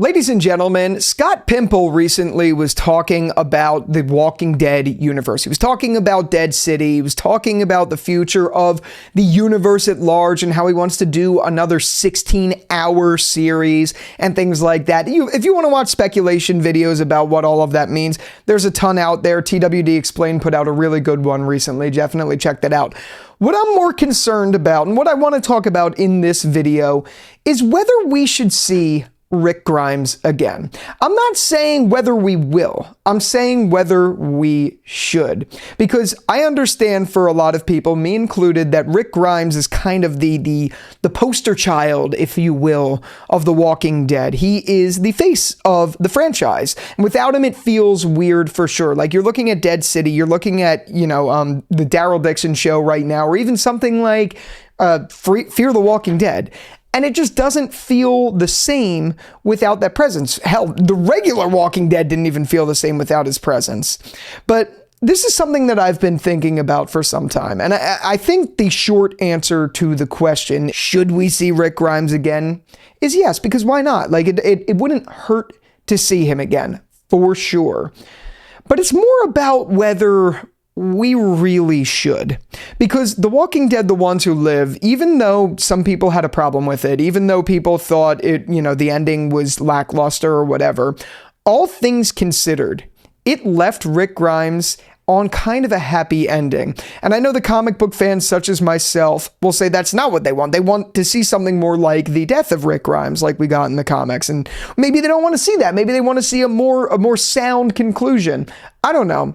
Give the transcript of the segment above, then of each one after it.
Ladies and gentlemen, Scott Pimple recently was talking about the Walking Dead universe. He was talking about Dead City. He was talking about the future of the universe at large and how he wants to do another 16-hour series and things like that. If you want to watch speculation videos about what all of that means, there's a ton out there. TWD Explained put out a really good one recently. Definitely check that out. What I'm more concerned about and what I want to talk about in this video is whether we should see Rick Grimes again. I'm not saying whether we will. I'm saying whether we should. Because I understand for a lot of people, me included, that Rick Grimes is kind of the poster child, if you will, of The Walking Dead. He is the face of the franchise. And without him, it feels weird for sure. Like you're looking at Dead City, you're looking at, the Daryl Dixon show right now, or even something like Fear the Walking Dead. And it just doesn't feel the same without that presence. Hell, the regular Walking Dead didn't even feel the same without his presence. But this is something that I've been thinking about for some time. And I think the short answer to the question, should we see Rick Grimes again, is yes, because why not? Like, it wouldn't hurt to see him again, for sure. But it's more about whether we really should. Because The Walking Dead, The Ones Who Live, even though some people had a problem with it, even though people thought it, the ending was lackluster or whatever, all things considered, it left Rick Grimes on kind of a happy ending. And I know the comic book fans such as myself will say that's not what they want. They want to see something more like the death of Rick Grimes like we got in the comics. And maybe they don't want to see that. Maybe they want to see a more sound conclusion. I don't know.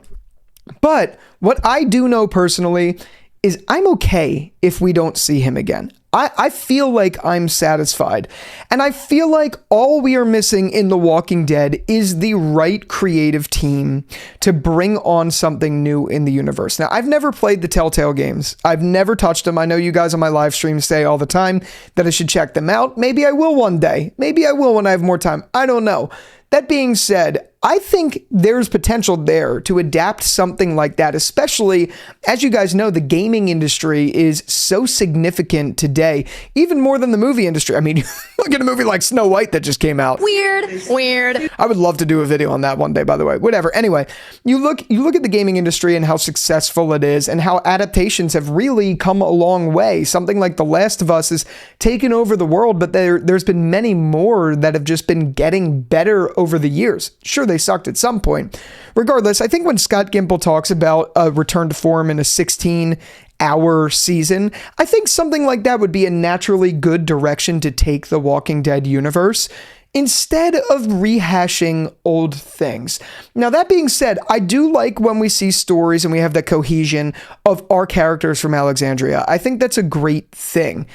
But what I do know personally is I'm okay if we don't see him again. I feel like I'm satisfied. And I feel like all we are missing in The Walking Dead is the right creative team to bring on something new in the universe. Now, I've never played the Telltale games. I've never touched them. I know you guys on my live streams say all the time that I should check them out. Maybe I will one day. Maybe I will when I have more time. I don't know. That being said, I think there's potential there to adapt something like that, especially, as you guys know, the gaming industry is so significant today, even more than the movie industry. I mean, look at a movie like Snow White that just came out. Weird. I would love to do a video on that one day, by the way. Whatever. Anyway, you look at the gaming industry and how successful it is and how adaptations have really come a long way. Something like The Last of Us has taken over the world, but there's been many more that have just been getting better over the years. Sure, they sucked at some point. Regardless, I think when Scott Gimple talks about a return to form in a 16-hour season, I think something like that would be a naturally good direction to take the Walking Dead universe instead of rehashing old things. Now, that being said, I do like when we see stories and we have that cohesion of our characters from Alexandria. I think that's a great thing.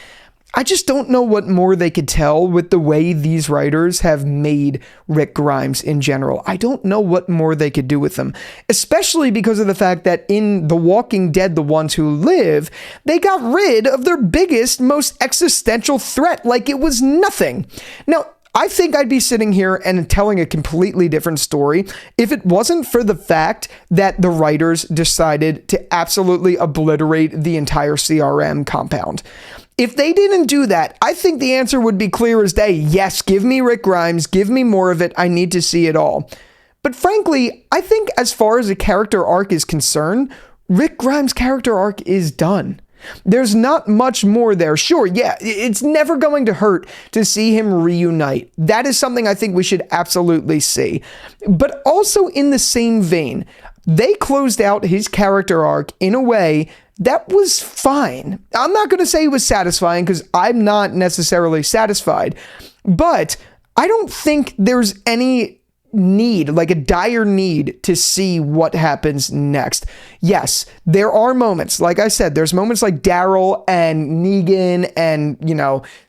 I just don't know what more they could tell with the way these writers have made Rick Grimes in general. I don't know what more they could do with them, especially because of the fact that in The Walking Dead, The Ones Who Live, they got rid of their biggest, most existential threat like it was nothing. Now, I think I'd be sitting here and telling a completely different story if it wasn't for the fact that the writers decided to absolutely obliterate the entire CRM compound. If they didn't do that, I think the answer would be clear as day. Yes, give me Rick Grimes, give me more of it. I need to see it all. But frankly, I think as far as a character arc is concerned, Rick Grimes' character arc is done. There's not much more there. Sure, yeah, it's never going to hurt to see him reunite. That is something I think we should absolutely see. But also in the same vein, they closed out his character arc in a way that was fine. I'm not going to say it was satisfying because I'm not necessarily satisfied, but I don't think there's any need, like a dire need, to see what happens next. Yes, there are moments, like I said, there's moments like Daryl and Negan and,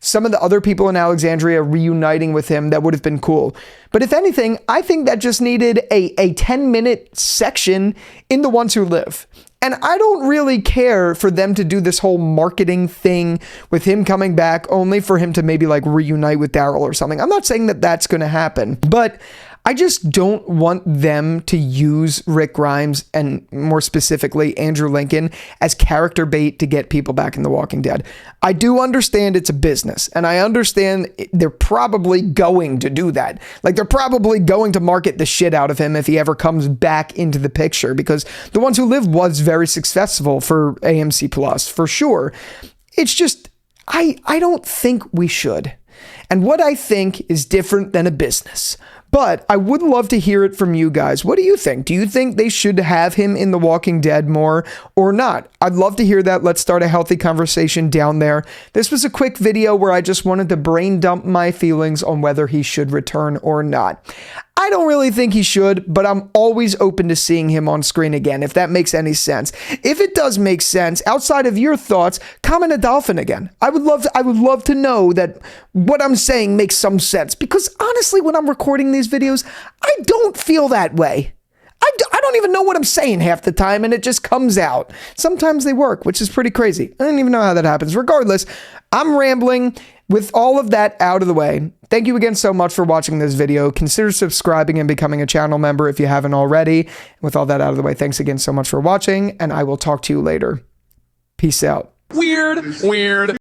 some of the other people in Alexandria reuniting with him that would have been cool. But if anything, I think that just needed a 10-minute section in The Ones Who Live. And I don't really care for them to do this whole marketing thing with him coming back only for him to maybe like reunite with Daryl or something. I'm not saying that that's going to happen, but I just don't want them to use Rick Grimes and more specifically Andrew Lincoln as character bait to get people back in The Walking Dead. I do understand it's a business, and I understand they're probably going to do that. Like, they're probably going to market the shit out of him if he ever comes back into the picture, because The Ones Who Live was very successful for AMC Plus, for sure. It's just, I don't think we should. And what I think is different than a business. But I would love to hear it from you guys. What do you think? Do you think they should have him in The Walking Dead more or not? I'd love to hear that. Let's start a healthy conversation down there. This was a quick video where I just wanted to brain dump my feelings on whether he should return or not. I don't really think he should, but I'm always open to seeing him on screen again, if that makes any sense. If it does make sense, outside of your thoughts, comment a dolphin again. I would love to know that what I'm saying makes some sense, because honestly, when I'm recording these videos, I don't feel that way. I don't even know what I'm saying half the time, and it just comes out. Sometimes they work, which is pretty crazy. I don't even know how that happens. Regardless, I'm rambling. With all of that out of the way, thank you again so much for watching this video. Consider subscribing and becoming a channel member if you haven't already. With all that out of the way, thanks again so much for watching, and I will talk to you later. Peace out. Weird.